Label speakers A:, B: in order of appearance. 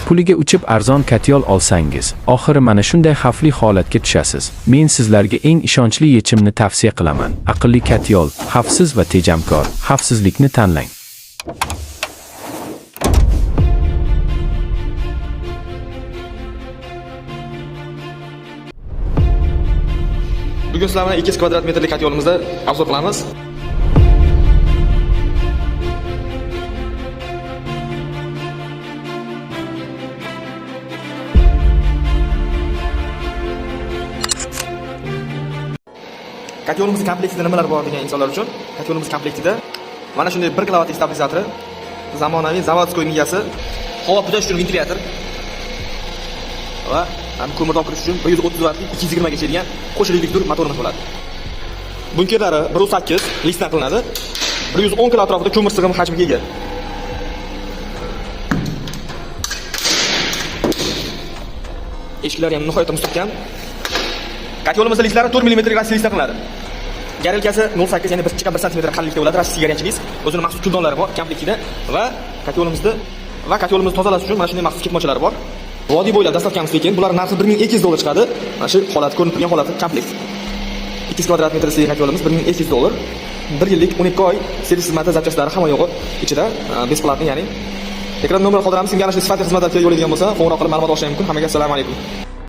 A: Puliga uchib arzon katyol olsangiz, oxiri mana shunday xavfli holatga tushasiz. Men sizlarga eng ishonchli yechimni tavsiya qilaman. Aqlli katyol, xavfsiz va tejamkor. Xavfsizlikni tanlang.
B: Bugun sizlar bilan 200 kvadrat metrlik katyolimizda obzor qilamiz. Katyolimiz komplektida nimalar bor degan insonlar uchun katyolimiz komplektida mana shunday 1 kilovatlik stabilizator, zamonaviy zavodskiy miyasi, havo butash uchun ventilyator va ko'mirdan kirish uchun 130 vatlik 220 gacha kelgan qo'shiluvli tur motorimiz bo'ladi. Bunkerlari 1.8 listdan qilinadi. 110 kg atrofida ko'mir sig'imi hajmiga ega. Eshiklari ham nihoyatda mustahkam. Katyolimizda listlari 4 mm rasli listdan qilinadi. Garelkasi 0.8 ya'ni 1 cm qalinlikda bo'ladi. Rasli sigaretchilik. O'zining maxsus kuldonlari bor komplektida va katyolimizni tozalash uchun mana shunday maxsus ketmochalari bor. Vodiy bo'ylab dastavkamiz lekin bular narxi $1200 chiqadi. Mana shu holat ko'rinib turgan holati komplekt. 200 kvadrat metrli katyolimiz $1200. 1 yillik 12 oy servis xizmati zapchastlari hamma yo'g'i ichida besplatni, ya'ni ekran nomeri qoldiramiz. Kimga ana shu sifatli xizmatlarga yo'laydigan bo'lsa, qo'ng'iroq qilib ma'lumot olishingiz mumkin. Hammaga assalomu alaykum.